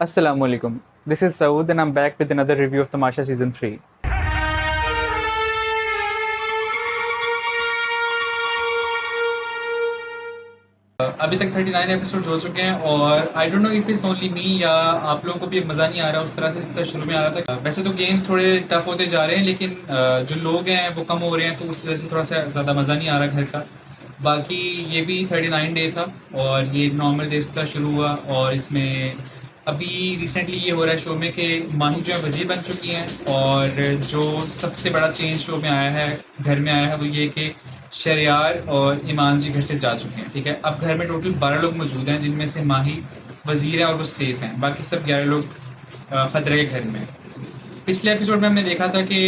Assalamualaikum. This is Saud and I'm back with another review of Tamasha Season 3. अभी तक 39 episode हो चुके हैं और I don't know if it's only me या आप लोगों को भी मज़ा नहीं आ रहा उस तरह से जिस तरह शुरू में आ रहा था। वैसे तो गेम्स थोड़े टफ होते जा रहे हैं लेकिन जो लोग हैं वो कम हो रहे हैं तो उस वजह से थोड़ा सा ज़्यादा मज़ा नहीं आ रहा घर का। बाकी ये भी 39 डे था और ये नॉर्मल डेज की तरह शुरू हुआ और इसमें अभी रिसेंटली ये हो रहा है शो में कि माही जो है वज़ीर बन चुकी हैं और जो सबसे बड़ा चेंज शो में आया है, घर में आया है, वो ये कि शहरयार और ईमान जी घर से जा चुके हैं। ठीक है, अब घर में टोटल 12 लोग मौजूद हैं जिनमें से माही वज़ीर है और वो सेफ़ हैं, बाकी सब 11 लोग ख़तरे के घर में। पिछले एपिसोड में हमने देखा था कि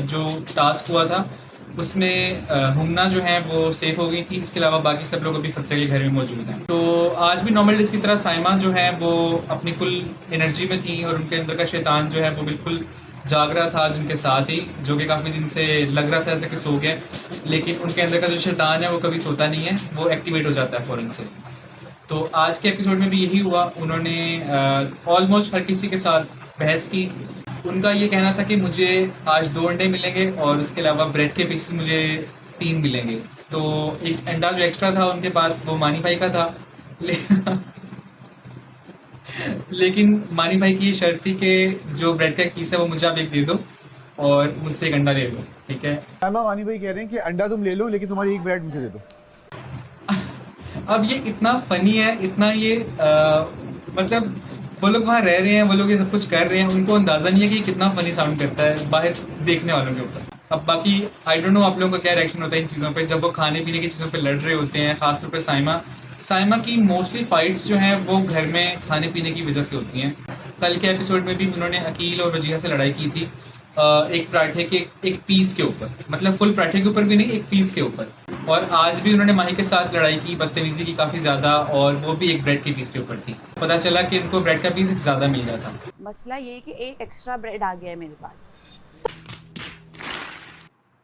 जो टास्क हुआ था उसमें हुमना जो है वो सेफ़ हो गई थी, इसके अलावा बाकी सब लोग अभी खतरे के घर में मौजूद हैं। तो आज भी नॉर्मल डेज की तरह साइमा जो है वो अपनी फुल एनर्जी में थी और उनके अंदर का शैतान जो है वो बिल्कुल जाग रहा था आज उनके साथ ही, जो कि काफ़ी दिन से लग रहा था जैसे कि सो गया, लेकिन उनके अंदर का जो शैतान है वो कभी सोता नहीं है, वो एक्टिवेट हो जाता है फ़ौरन से। तो आज के एपिसोड में भी यही हुआ। उन्होंने ऑलमोस्ट हर किसी के साथ बहस की। उनका ये कहना था कि मुझे आज 2 अंडे मिलेंगे और उसके अलावा ब्रेड के पीसेस मुझे 3 मिलेंगे। तो एक अंडा जो एक्स्ट्रा था उनके पास वो मानी भाई का था लेकिन मानी भाई की ये शर्त थी कि जो ब्रेड का पीस है वो मुझे आप एक दे दो और मुझसे एक अंडा ले लो। ठीक है, मानी भाई कह रहे हैं कि अंडा तुम ले लो लेकिन तुम्हारी एक ब्रेड मुझे दे दो। अब ये इतना फनी है, इतना ये मतलब वो लोग वहाँ रह रहे हैं, वो लोग ये सब कुछ कर रहे हैं, उनको अंदाज़ा नहीं है कि कितना फनी साउंड करता है बाहर देखने वालों के ऊपर। अब बाकी आई डोंट नो आप लोगों का क्या रिएक्शन होता है इन चीज़ों पे जब वो खाने पीने की चीज़ों पे लड़ रहे होते हैं। ख़ासतौर पे साइमा की मोस्टली फाइट्स जो हैं वो घर में खाने पीने की वजह से होती हैं। कल के एपिसोड में भी उन्होंने अकील और वजीहा से लड़ाई की थी एक पराठे के एक पीस के ऊपर, मतलब फुल पराठे के ऊपर भी नहीं, एक पीस के ऊपर। और आज भी उन्होंने माही के साथ लड़ाई की, बदतमीजी की काफ़ी ज़्यादा, और वो भी एक ब्रेड के पीस के ऊपर थी। पता चला कि उनको ब्रेड का पीस ज़्यादा मिल गया था। मसला ये है कि एक एक्स्ट्रा ब्रेड आ गया है मेरे पास।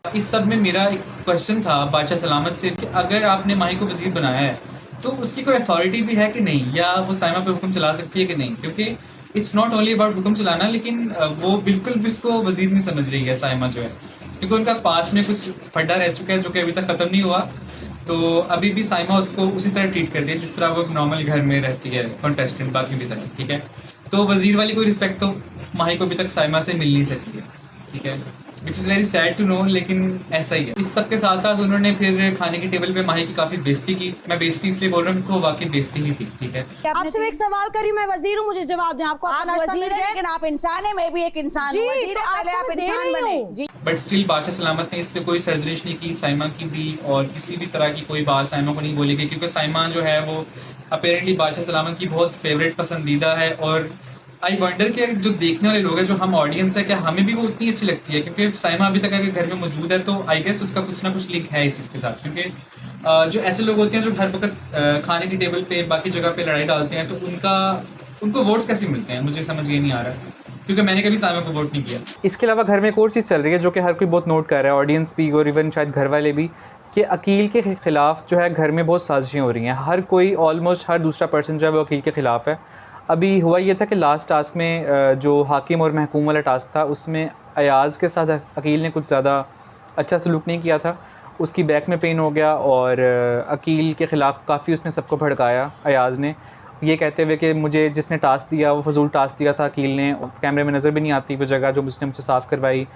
इस सब में मेरा एक क्वेश्चन था बादशाह सलामत से कि अगर आपने माही को वज़ीर बनाया है तो उसकी कोई अथॉरिटी भी है कि नहीं, या वो साइमा पे हुक्म चला सकती है कि नहीं, क्योंकि इट्स नॉट ओनली अबाउट हुक्म चलाना, लेकिन वो बिल्कुल भी इसको वज़ीर नहीं समझ रही है साइमा जो है, क्योंकि उनका पास में कुछ फड्डा रह चुका है जो कि अभी तक ख़त्म नहीं हुआ। तो अभी भी साइमा उसको उसी तरह ट्रीट करती है जिस तरह वो नॉर्मल घर में रहती है कॉन्टेस्टेंट बाकी भी तरह। ठीक है, तो वज़ीर वाली कोई रिस्पेक्ट तो माही को अभी तक साइमा से मिल नहीं सकती है। ठीक है, which is very sad to know, लेकिन ऐसा ही है। इस सब के साथ साथ उन्होंने फिर खाने की टेबल पे माही की काफ़ी बेइज्जती की। मैं बेइज्जती इसलिए बोल रहा हूँ क्योंकि वो वाकई बेइज्जती ही थी। ठीक है, आपसे मैं एक सवाल करी, मैं वजीर हूँ, मुझे जवाब दें। आपको आप वजीर हैं लेकिन आप इंसान हैं, मैं भी एक इंसान हूँ। वजीर है, पहले आप इंसान बने जी। बट स्टिल बादशाह सलामत ने इस पर कोई सर्जरिश नहीं की साइमा की भी, और किसी भी तरह की कोई बात साइमा को नहीं बोली गई, क्योंकि साइमा जो है वो अपेरेंटली बादशाह सलामत की बहुत फेवरेट पसंदीदा है। और आई वंडर कि जो देखने वाले लोग हैं, जो हम ऑडियंस है, क्या हमें भी वो उतनी अच्छी लगती है, क्योंकि साइमा अभी तक अगर घर में मौजूद है तो आई गेस उसका कुछ ना कुछ लिंक है इस चीज़ के साथ। क्योंकि जो ऐसे लोग होते हैं जो हर वक्त खाने की टेबल पे बाकी जगह पे लड़ाई डालते हैं, तो उनको वोट्स कैसे मिलते हैं, मुझे समझ ये नहीं आ रहा, क्योंकि मैंने कभी साइमा को वोट नहीं किया। इसके अलावा घर में एक और चीज़ चल रही है जो कि हर कोई बहुत नोट कर रहा है, ऑडियंस भी और इवन शायद घर वाले भी, कि अकील के ख़िलाफ़ जो है घर में बहुत साजिशें हो रही हैं। हर कोई ऑलमोस्ट हर दूसरा पर्सन जो है वो अकील के ख़िलाफ़ है। अभी हुआ ये था कि लास्ट टास्क में जो हाकिम और महकूम वाला टास्क था उसमें अयाज़ के साथ अकील ने कुछ ज़्यादा अच्छा सलूक नहीं किया था, उसकी बैक में पेन हो गया और अकील के ख़िलाफ़ काफ़ी उसने सबको भड़काया अयाज़ ने, ये कहते हुए कि मुझे जिसने टास्क दिया वो फजूल टास्क दिया था अकील ने, कैमरे में नज़र भी नहीं आती वो जगह जो उसने मुझसे साफ़ करवाई।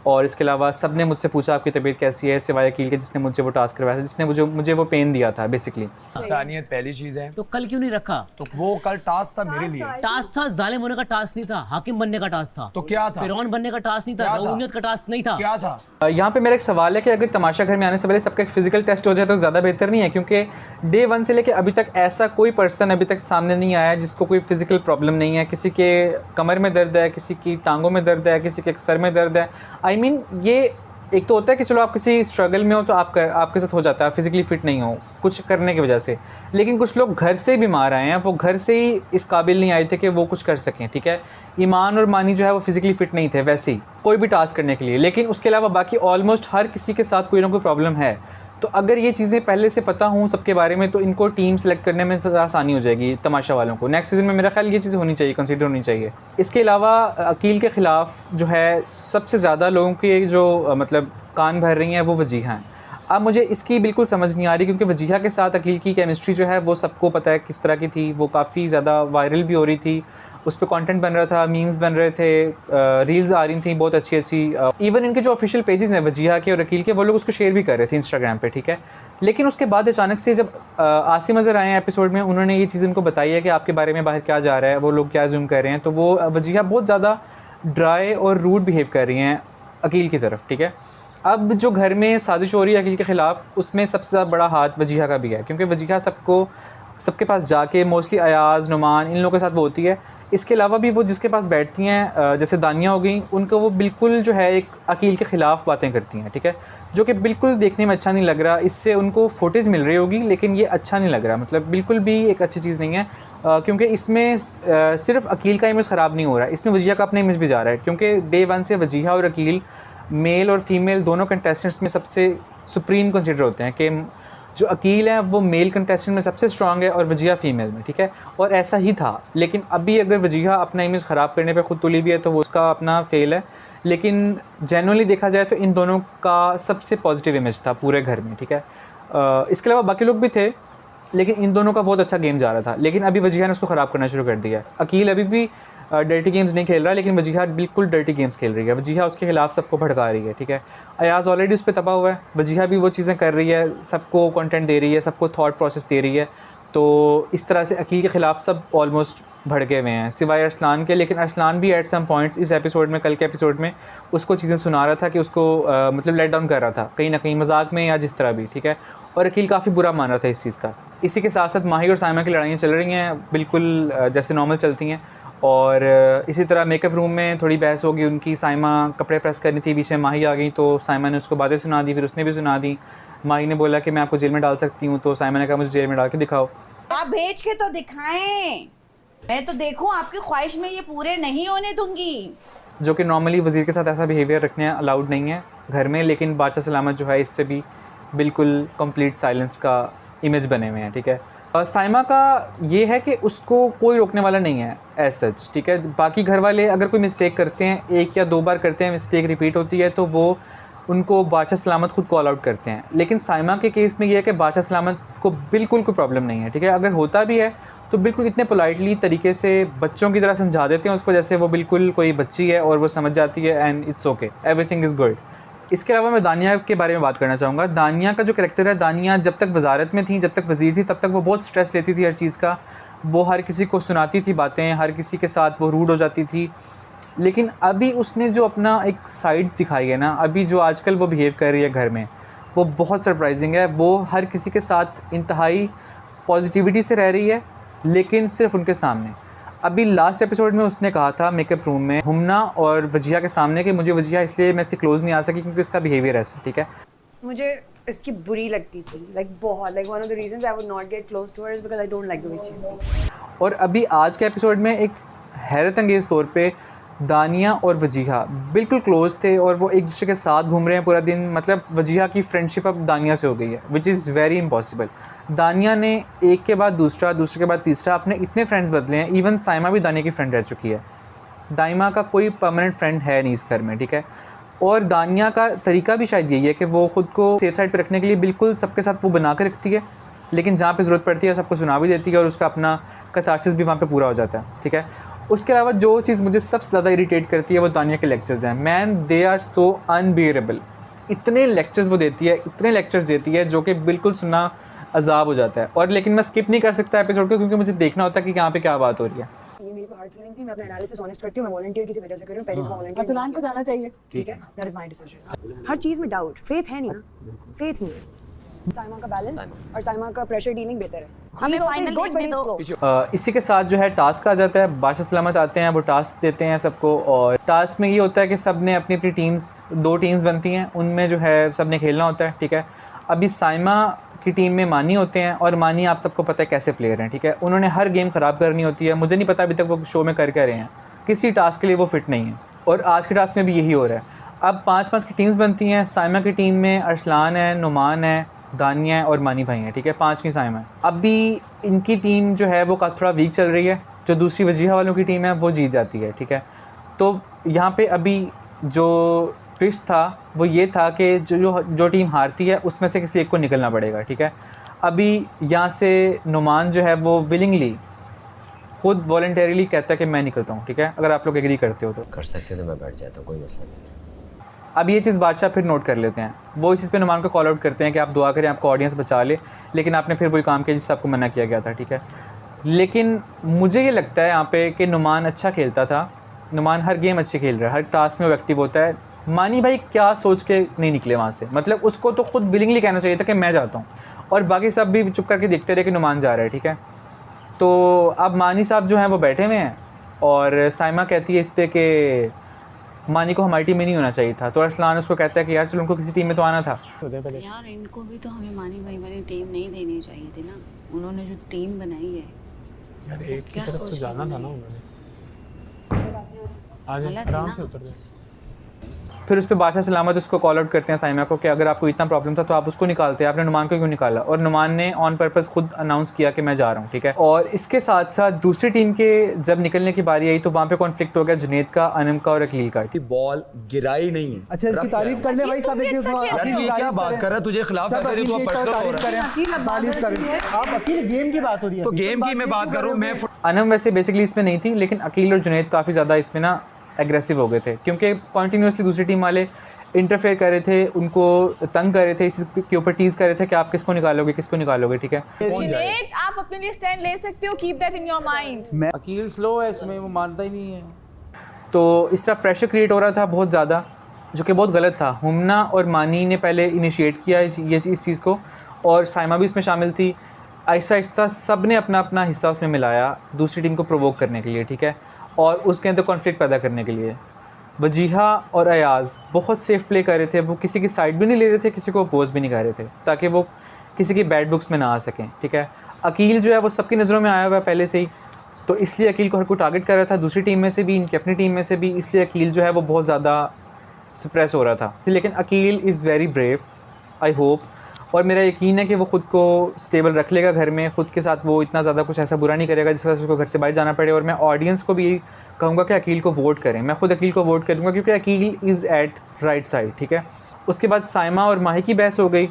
और इसके अलावा सब ने मुझसे पूछा आपकी तबीयत कैसी है, सिवाय अकील के जिसने मुझे वो टास्क करवाया था, जिसने मुझे वो पेन दिया था बेसिकली। इंसानियत पहली चीज है। तो कल क्यों नहीं रखा? तो वो कल टास्क था मेरे लिए। टास्क था जालिम होने का टास्क नहीं था, हाकिम बनने का टास्क था। तो क्या था? फिरौन बनने का टास्क नहीं था, रऊनियत का टास्क नहीं था। क्या था? यहाँ पे मेरा एक सवाल है कि अगर तमाशा घर में आने से पहले सबका एक फ़िज़िकल टेस्ट हो जाए तो ज़्यादा बेहतर नहीं है, क्योंकि डे 1 से लेकर अभी तक ऐसा कोई पर्सन अभी तक सामने नहीं आया जिसको कोई फ़िज़िकल प्रॉब्लम नहीं है। किसी के कमर में दर्द है, किसी की टांगों में दर्द है, किसी के सर में दर्द है। आई मीन ये एक तो होता है कि चलो आप किसी स्ट्रगल में हो तो आपके साथ हो जाता है, फिज़िकली फ़िट नहीं हो कुछ करने की वजह से, लेकिन कुछ लोग घर से बीमार आए हैं, वो घर से ही इस काबिल नहीं आए थे कि वो कुछ कर सकें। ठीक है, ईमान और मानी जो है वो फिज़िकली फ़िट नहीं थे वैसे ही कोई भी टास्क करने के लिए, लेकिन उसके अलावा बाकी ऑलमोस्ट हर किसी के साथ कोई ना कोई प्रॉब्लम है। तो अगर ये चीज़ें पहले से पता हों सबके बारे में तो इनको टीम सेलेक्ट करने में ज़्यादा आसानी हो जाएगी तमाशा वालों को। नेक्स्ट सीज़न में मेरा ख्याल ये चीज़ें होनी चाहिए, कंसीडर होनी चाहिए। इसके अलावा अकील के ख़िलाफ़ जो है सबसे ज़्यादा लोगों के जो मतलब कान भर रही हैं वो वजीहा हैं। अब मुझे इसकी बिल्कुल समझ नहीं आ रही क्योंकि वजीहा के साथ अकील की केमिस्ट्री जो है वो सबको पता है किस तरह की थी। वो काफ़ी ज़्यादा वायरल भी हो रही थी, उस पर कंटेंट बन रहा था, मीम्स बन रहे थे, रील्स आ रही थी बहुत अच्छी अच्छी। इवन इनके जो ऑफिशियल पेजेस हैं वजीहा के और अकील के, वो लोग उसको शेयर भी कर रहे थे इंस्टाग्राम पे, ठीक है। लेकिन उसके बाद अचानक से जब आसिम अज़हर आए हैं एपिसोड में, उन्होंने ये चीज़ इनको बताई है कि आपके बारे में बाहर क्या जा रहा है, वो लोग क्या जूम कर रहे हैं, तो वो वजीहा बहुत ज़्यादा ड्राई और रूड बिहेव कर रही हैं अकील की तरफ, ठीक है। अब जो घर में साजिश हो रही है अकील के ख़िलाफ़, उसमें सबसे ज़्यादा बड़ा हाथ वजीहा का भी है क्योंकि वजीहा सबके पास जाके मोस्टली अयाज़, नुमान, इन लोगों के साथ वो होती है। इसके अलावा भी वो जिसके पास बैठती हैं जैसे दानिया हो गई, उनको वो बिल्कुल जो है एक अकील के ख़िलाफ़ बातें करती हैं, ठीक है, जो कि बिल्कुल देखने में अच्छा नहीं लग रहा। इससे उनको फुटेज मिल रही होगी लेकिन ये अच्छा नहीं लग रहा, मतलब बिल्कुल भी एक अच्छी चीज़ नहीं है क्योंकि इसमें सिर्फ अकील का इमेज ख़राब नहीं हो रहा है, इसमें वजीहा का अपना इमेज भी जा रहा है क्योंकि डे 1 से वजीहा और अकील मेल और फीमेल दोनों कंटेस्टेंट्स में सबसे सुप्रीम कंसिडर होते हैं कि जो अकील है वो मेल कंटेस्टेंट में सबसे स्ट्रांग है और वजीहा फ़ीमेल में, ठीक है। और ऐसा ही था, लेकिन अभी अगर वजीहा अपना इमेज ख़राब करने पे खुद तुली भी है तो वो उसका अपना फेल है। लेकिन जेन्युइनली देखा जाए तो इन दोनों का सबसे पॉजिटिव इमेज था पूरे घर में, ठीक है। इसके अलावा बाकी लोग भी थे लेकिन इन दोनों का बहुत अच्छा गेम जा रहा था, लेकिन अभी वजीहा ने उसको ख़राब करना शुरू कर दिया है। अकील अभी भी डर्टी गेम्स नहीं खेल रहा लेकिन वजीहा बिल्कुल डर्टी गेम्स खेल रही है। वजीहा उसके खिलाफ सबको भड़का रही है, ठीक है। अयाज़ ऑलरेडी उस पर तबाह हुआ है, वजीहा भी वो चीज़ें कर रही है, सबको कंटेंट दे रही है, सबको थॉट प्रोसेस दे रही है। तो इस तरह से अकील के ख़िलाफ़ सब ऑलमोस्ट भड़के हुए हैं सिवाय अरसलान के। लेकिन अरसलान भी एट सम पॉइंट्स इस एपिसोड में, कल के एपिसोड में उसको चीज़ें सुना रहा था कि उसको मतलब लेट डाउन कर रहा था कहीं ना कहीं मजाक में या जिस तरह भी, ठीक है। और अकील काफ़ी बुरा मान रहा था इस चीज़ का। इसी के साथ साथ माही और साइमा की लड़ाइयाँ चल रही हैं बिल्कुल जैसे नॉर्मल चलती हैं। और इसी तरह मेकअप रूम में थोड़ी बहस होगी उनकी, साइमा कपड़े प्रेस करनी थी, बीच में माही आ गई तो साइमा ने उसको बातें सुना दी, फिर उसने भी सुना दी। माही ने बोला कि मैं आपको जेल में डाल सकती हूँ, तो साइमा ने कहा मुझे जेल में डाल के दिखाओ। आप भेज के तो दिखाएं, मैं तो देखूं, आपकी ख्वाहिश में ये पूरे नहीं होने दूंगी। जो कि नॉर्मली वज़ीर के साथ ऐसा बिहेवियर रखने अलाउड नहीं है घर में, लेकिन बादशाह सलामत जो है इस पर भी बिल्कुल कंप्लीट साइलेंस का इमेज बने हुए हैं, ठीक है। साइमा का ये है कि उसको कोई रोकने वाला नहीं है एज सच, ठीक है। बाकी घर वाले अगर कोई मिस्टेक करते हैं, 1 या 2 बार करते हैं, मिस्टेक रिपीट होती है तो वो उनको बादशाह सलामत खुद कॉल आउट करते हैं। लेकिन साइमा के केस में ये है कि बादशाह सलामत को बिल्कुल कोई प्रॉब्लम नहीं है, ठीक है। अगर होता भी है तो बिल्कुल इतने पोलाइटली तरीके से बच्चों की तरह समझा देते हैं उसको जैसे वो बिल्कुल कोई बच्ची है और वो समझ जाती है and it's okay, everything is good. इसके अलावा मैं दानिया के बारे में बात करना चाहूँगा। दानिया का जो कैरेक्टर है, दानिया जब तक वजारत में थी, जब तक वज़ीर थी, तब तक वो बहुत स्ट्रेस लेती थी हर चीज़ का। वो हर किसी को सुनाती थी बातें, हर किसी के साथ वो रूड हो जाती थी। लेकिन अभी उसने जो अपना एक साइड दिखाई है ना, अभी जो आजकल वो बिहेव कर रही है घर में, वो बहुत सरप्राइजिंग है। वो हर किसी के साथ इंतहाई पॉजिटिविटी से रह रही है, लेकिन सिर्फ उनके सामने। अभी लास्ट एपिसोड में उसने कहा था मेकअप रूम में हुमना और वजीहा के सामने कि मुझे वजीहा इसलिए मैं इसके क्लोज नहीं आ सकी क्योंकि इसका बिहेवियर ऐसा, ठीक है। मुझे इसकी बुरी लगती थी, बहुत one of the reasons I would not get close to her is because I don't like the way she speaks. और अभी आज के एपिसोड में एक हैरत अंगेज़ तौर पे दानिया और वजीहा बिल्कुल क्लोज थे और वो एक दूसरे के साथ घूम रहे हैं पूरा दिन। मतलब वजीहा की फ्रेंडशिप अब दानिया से हो गई है, विच इज़ वेरी इम्पॉसिबल। दानिया ने एक के बाद दूसरा, दूसरे के बाद तीसरा अपने इतने फ्रेंड्स बदले हैं। इवन साइमा भी दानिया की फ्रेंड रह चुकी है। दाइमा का कोई परमानेंट फ्रेंड है नहीं इस घर में, ठीक है। और दानिया का तरीका भी शायद यही है कि वो ख़ुद को सेफ साइड पर रखने के लिए बिल्कुल सबके साथ वो बना कर रखती है, लेकिन जहाँ पे ज़रूरत पड़ती है सबको सुना भी देती है और उसका अपना कैथारसिस भी वहाँ पे पूरा हो जाता है, ठीक है। उसके अलावा जो चीज़ मुझे सबसे ज़्यादा इरिटेट करती है वो दानिया के लेक्चर्स हैं। Man, they are so unbearable. इतने लेक्चर्स वो देती है, इतने लेक्चर्स देती है जो कि बिल्कुल सुनना अजाब हो जाता है। और लेकिन मैं स्किप नहीं कर सकता एपिसोड को क्योंकि मुझे देखना होता है कि यहाँ पे क्या बात हो रही है। ये मेरी हार्ड फीलिंग थी, मैं अपना एनालिसिस ऑनेस्ट करती हूं, मैं वॉलंटियर किसी वजह से कर रही हूं, पहले वॉलंटियर अरसलान को जाना चाहिए, ठीक है, दैट इज माय डिसीजन। हर चीज में डाउट, फेथ है नहीं ना, फेथ नहीं है। साइमा का बैलेंस और साइमा का प्रेशर डीलिंग बेहतर है। हमें फाइनल लिखने दो। इसी के साथ जो है टास्क आ जाता है। बादशाह सलामत आते हैं, वो टास्क देते हैं सबको और टास्क में ये होता है कि सब ने अपनी अपनी टीम्स, 2 टीम्स बनती हैं, उनमें जो है सब ने खेलना होता है, ठीक है। अभी साइमा की टीम में मानी होते हैं और मानी आप सबको पता है कैसे प्लेयर हैं, ठीक है। उन्होंने हर गेम ख़राब करनी होती है। मुझे नहीं पता अभी तक वो शो में कर रहे हैं, किसी टास्क के लिए वो फिट नहीं है और आज के टास्क में भी यही हो रहा है। अब 5-5 की टीम्स बनती हैं। साइमा की टीम में अरसलान है, नुमान है, दानिया और मानी भाई हैं, ठीक है, 5वीं साइमा है। अभी इनकी टीम जो है वो थोड़ा वीक चल रही है, जो दूसरी वजीहा वालों की टीम है वो जीत जाती है, ठीक है। तो यहाँ पे अभी जो ट्विस्ट था वो ये था कि जो टीम हारती है उसमें से किसी एक को निकलना पड़ेगा, ठीक है। अभी यहाँ से नुमान जो है वो विलिंगली खुद वॉलंटरीली कहता है कि मैं निकलता हूँ, ठीक है, अगर आप लोग एग्री करते हो तो। कर सकते तो मैं बैठ जाता हूँ, कोई मसला नहीं है। अब ये चीज़ बादशाह फिर नोट कर लेते हैं, वो इस चीज़ पे नुमान को कॉल आउट करते हैं कि आप दुआ करें आपको ऑडियंस बचा ले, लेकिन आपने फिर वही काम किया जिससे आपको मना किया गया था, ठीक है। लेकिन मुझे ये लगता है यहाँ पे कि नुमान अच्छा खेलता था, नुमान हर गेम अच्छी खेल रहा है, हर टास्क में वो एक्टिव होता है। मानी भाई क्या सोच के नहीं निकले वहाँ से, मतलब उसको तो खुद विलिंगली कहना चाहिए था कि मैं जाता हूँ, और बाकी सब भी चुप करके देखते रहे कि नुमान जा रहा है, ठीक है। तो अब मानी साहब जो हैं वो बैठे हुए हैं और साइमा कहती है इस पर कि मानी को हमारी टीम में नहीं होना चाहिए था, तो अरसलान उसको कहता है कि यार चलो उनको किसी टीम में तो आना था। यार इनको भी तो हमें मानी भाई वाली टीम नहीं देनी चाहिए थी ना, उन्होंने जो टीम बनाई है यार एक की तरफ तो जाना था ना उन्होंने। आ जाए आराम से उतर जाए। फिर उस पर बादशाह सलामत उसको कॉल आउट करते हैं साइमा को कि अगर आपको इतना प्रॉब्लम था तो आप उसको निकालते, आपने नुमान को क्यों निकाला, और नुमान ने ऑन पर्पस खुद अनाउंस किया कि मैं जा रहा हूँ, ठीक है। और इसके साथ साथ दूसरी टीम के जब निकलने की बारी आई तो वहाँ पे कॉन्फ्लिक्ट हो गया जुनेद का, अनम का और अकील का। बॉल गिराई नहीं है। अच्छा इसकी तारीफ कर ले भाई सब, क्या बात कर रहा है, तुझे खिलाफ तारीफ करें आप। अकील गेम की बात हो रही है तो गेम की मैं बात करूँ, मैं अनम वैसे बेसिकली इसमें नहीं थी, लेकिन अकील और जुनेद काफ़ी ज़्यादा इसमें ना एग्रेसिव हो गए थे, क्योंकि कॉन्टीन्यूसली दूसरी टीम वाले इंटरफेयर कर रहे थे, उनको तंग कर रहे थे, इस के ऊपर टीज़ कर रहे थे कि आप किसको निकालोगे, ठीक है। जुनैद आप अपने लिए स्टैंड ले सकते हो, keep that in your mind. Aqeel slow है इसमें, वो मानता ही नहीं है। तो इस तरह प्रेशर क्रिएट हो रहा था बहुत ज़्यादा, जो कि बहुत गलत था। हुमना और मानी ने पहले इनिशिएट किया इस चीज़ को, और साइमा भी इसमें शामिल थी। आहिस्ता आहिस्ता सब ने अपना अपना हिस्सा उसमें मिलाया दूसरी टीम को प्रोवोक करने के लिए, ठीक है, और उसके अंदर कॉन्फ्लिक्ट पैदा करने के लिए। वजीहा और अयाज़ बहुत सेफ प्ले कर रहे थे, वो किसी की साइड भी नहीं ले रहे थे, किसी को अपोज भी नहीं कर रहे थे, ताकि वो किसी की बैड बुक्स में ना आ सकें, ठीक है। अकील जो है वो सबकी नज़रों में आया हुआ है पहले से ही, तो इसलिए अकील को हर कोई टारगेट कर रहा था, दूसरी टीम में से भी, इनकी अपनी टीम में से भी, इसलिए अकील जो है वो बहुत ज़्यादा सप्रेस हो रहा था। लेकिन Aqeel is very brave, I hope, और मेरा यकीन है कि वो ख़ुद को स्टेबल रख लेगा घर में, ख़ुद के साथ वो इतना ज़्यादा कुछ ऐसा बुरा नहीं करेगा जिस वजह से उसको घर से बाहर जाना पड़े। और मैं ऑडियंस को भी कहूँगा कि अकील को वोट करें, मैं खुद अकील को वोट करूँगा, क्योंकि Aqeel is at right side, ठीक है। उसके बाद साइमा और माही की बहस हो गई।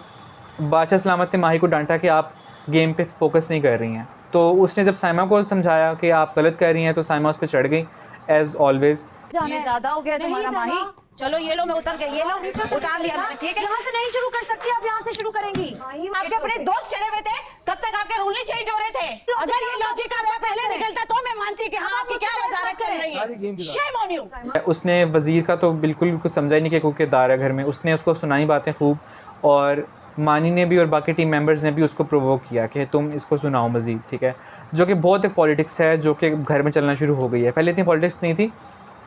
बादशाह सलामत ने माही को डांटा कि आप गेम पे फोकस नहीं कर रही हैं, तो उसने जब साइमा को समझाया कि आप गलत कर रही हैं तो साइमा उस पर चढ़ गई एज़ ऑलवेज़। ये ज्यादा हो गया तुम्हारा माही, चलो ये लो मैं उतर गई, ये लो उतार लिया मैंने, ठीक है। यहाँ से नहीं शुरू कर सकती, आप यहाँ से शुरू करेंगी। आपके अपने दोस्त चढ़े हुए थे, तब तक आपके रूल नहीं चेंज हो रहे थे। अगर ये लॉजिक आपका पहले निकलता तो मैं मानती कि हाँ आपकी क्या वजारत चल रही है। Shame on you. उसने वज़ीर का तो बिल्कुल कुछ समझा ही नहीं कि कोई किरदार है घर में, उसने उसको सुनाई बातें खूब, और मानी ने भी और बाकी टीम मेंबर्स ने भी उसको प्रोवोक किया कि तुम इसको सुनाओ मज़ीद, ठीक है, जो कि बहुत एक पॉलिटिक्स है जो कि घर में चलना शुरू हो गई है। पहले इतनी पॉलिटिक्स नहीं थी,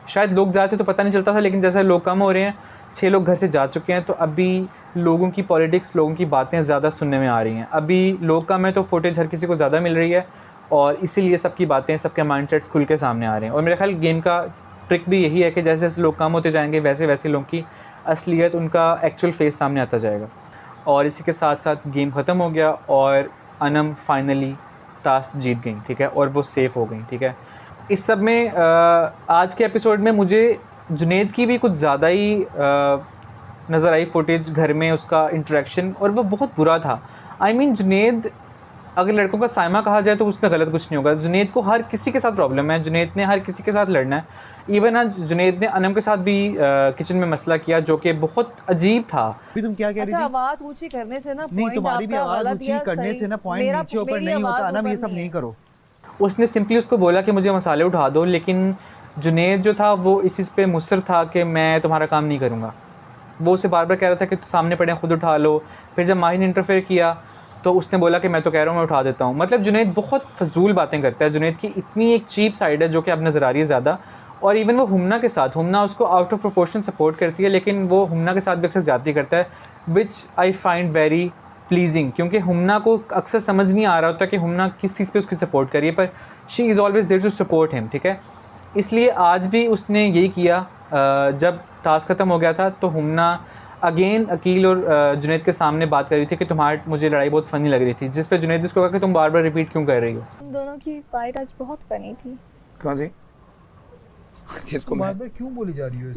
शायद लोग ज़्यादा थे तो पता नहीं चलता था, लेकिन जैसे लोग कम हो रहे हैं, 6 लोग घर से जा चुके हैं, तो अभी लोगों की पॉलिटिक्स, लोगों की बातें ज़्यादा सुनने में आ रही हैं। अभी लोग कम है तो फुटेज हर किसी को ज़्यादा मिल रही है, और इसीलिए सबकी बातें, सबके माइंडसेट्स खुल के सामने आ रहे हैं। और मेरा ख्याल गेम का ट्रिक भी यही है कि जैसे जैसे लोग कम होते जाएंगे वैसे वैसे लोगों की असलियत, उनका एक्चुअल फेस सामने आता जाएगा। और इसी के साथ साथ गेम ख़त्म हो गया और अनम फाइनली टास्क जीत गई, ठीक है, और वो सेफ़ हो गई, ठीक है। इस सब में आज के एपिसोड में मुझे जुनेद की भी कुछ ज़्यादा ही नज़र आई फुटेज घर में, उसका इंटरेक्शन, और वो बहुत बुरा था। आई मीन जुनेद, अगर लड़कों का साइमा कहा जाए तो उसमें गलत कुछ नहीं होगा। जुनेद को हर किसी के साथ प्रॉब्लम है, जुनेद ने हर किसी के साथ लड़ना है। इवन आज जुनेद ने अनम के साथ भी किचन में मसला किया, जो कि बहुत अजीब था। अभी तुम क्या कह रही थी? आवाज ऊंची करने से ना, नहीं तुम्हारी भी आवाज ऊंची करने से ना पॉइंट नीचे ऊपर नहीं होता। अनम ये सब नहीं करो। उसने सिंपली उसको बोला कि मुझे मसाले उठा दो, लेकिन जुनेद जो था वो इस चीज़ पे मुसर था कि मैं तुम्हारा काम नहीं करूँगा। वो उसे बार बार कह रहा था कि तू सामने पड़े खुद उठा लो। फिर जब माही ने इंटरफेयर किया तो उसने बोला कि मैं तो कह रहा हूँ मैं उठा देता हूँ। मतलब जुनेद बहुत फजूल बातें करता है। जुनेद की इतनी एक चीप साइड है जो कि अब नज़र आ रही है ज़्यादा। और इवन वो हुमना के साथ, हुमना उसको आउट ऑफ प्रोपोर्शन सपोर्ट करती है, लेकिन वो हुमना के साथ भी अक्सर ज़्यादती करता है, विच आई फाइंड वेरी प्लीजिंग, क्योंकि हुमना को अक्सर समझ नहीं आ रहा होता कि हुमना किस चीज़ पे उसकी सपोर्ट करिए, पर she is always there to support him, ठीक है। इसलिए आज भी उसने यही किया। जब टास्क ख़त्म हो गया था तो हुमना अगेन अकील और जुनैद के सामने बात कर रही थी कि तुम्हारी मुझे लड़ाई बहुत फ़नी लग रही थी, जिस पे जुनैद उसको कहा कि तुम बार बार रिपीट क्यों कर रही हो। तुम दोनों की फाइट आज बहुत फनी थी। कौन सी जिसको बार बार क्यों बोली जा रही हो?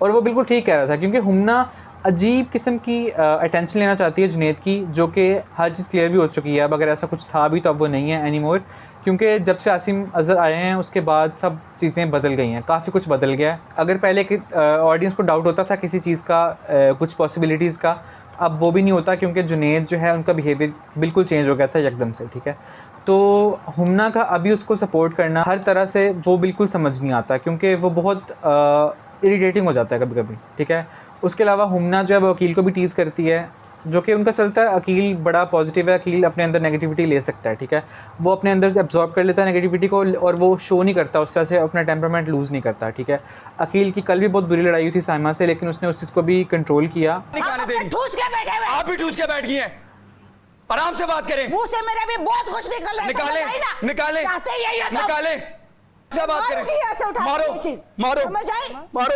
और वो बिल्कुल ठीक कह रहा था, क्योंकि हुमना अजीब किस्म की अटेंशन लेना चाहती है जुनैद की, जो कि हर चीज़ क्लियर भी हो चुकी है। अब अगर ऐसा कुछ था भी तो अब वो नहीं है एनी मोर, क्योंकि जब से आसिम अजहर आए हैं उसके बाद सब चीज़ें बदल गई हैं, काफ़ी कुछ बदल गया है। अगर पहले ऑडियंस को डाउट होता था किसी चीज़ का, कुछ पॉसिबिलिटीज़ का, अब वो भी नहीं होता, क्योंकि जुनैद जो है उनका बिहेवियर बिल्कुल चेंज हो गया था एकदम से, ठीक है। तो हुमना का अभी उसको सपोर्ट करना हर तरह से वो बिल्कुल समझ नहीं आता, क्योंकि वो बहुत इरिटेटिंग हो जाता है कभी कभी, ठीक है। उसके अलावा हुमना जो है वो अकील को भी टीज़ करती है, जो कि उनका चलता है। अकील बड़ा पॉजिटिव है, अकील अपने अंदर नेगेटिविटी ले सकता है, ठीक है। वो अपने अंदर से एब्जॉर्ब कर लेता है नेगेटिविटी को, और वो शो नहीं करता उस तरह से, अपना टेम्परामेंट लूज़ नहीं करता, ठीक है। अकील की कल भी बहुत बुरी लड़ाई हुई थी साइमा से, लेकिन उसने उस चीज़ को भी कंट्रोल किया। ठूस के बैठे हुए आप भी ठूस के बैठ गई हैं। आराम से बात करें। मुंह से मेरे भी बहुत कुछ निकल रहा है, निकाले समझ आई ना? निकाले चाहते यही है तो निकाले से बात मारो की ऐसे करें। उठा मारो ये चीज मारो समझ आई? मारो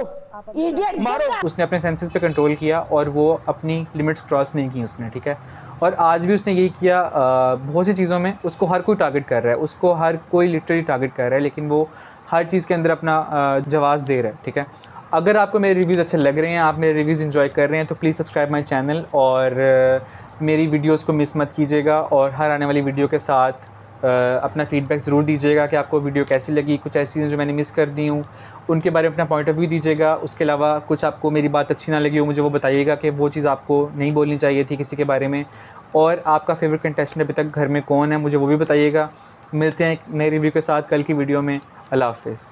इडियट मारो। उसने अपने सेंसेस पे कंट्रोल किया और वो अपनी लिमिट्स क्रॉस नहीं की उसने, ठीक है। और आज भी उसने यही किया। बहुत सी चीज़ों में उसको हर कोई टारगेट कर रहा है, उसको हर कोई लिटरली टारगेट कर रहा है, लेकिन वो हर चीज़ के अंदर अपना जवाब दे रहा है, ठीक है। अगर आपको मेरे रिव्यूज़ अच्छे लग रहे हैं, आप मेरे रिव्यूज़ एंजॉय कर रहे हैं, तो प्लीज़ सब्सक्राइब माई चैनल और मेरी वीडियोज़ को मिस मत कीजिएगा। और हर आने वाली वीडियो के साथ अपना फ़ीडबैक ज़रूर दीजिएगा कि आपको वीडियो कैसी लगी। कुछ ऐसी चीज़ें जो मैंने मिस कर दी हूँ उनके बारे में अपना पॉइंट ऑफ व्यू दीजिएगा। उसके अलावा कुछ आपको मेरी बात अच्छी ना लगी हो, मुझे वो बताइएगा कि वो चीज़ आपको नहीं बोलनी चाहिए थी किसी के बारे में। और आपका फेवरेट कंटेस्टेंट अभी तक घर में कौन है, मुझे वो भी बताइएगा। मिलते हैं एक नए रिव्यू के साथ कल की वीडियो में। अल्लाह हाफ़िज़।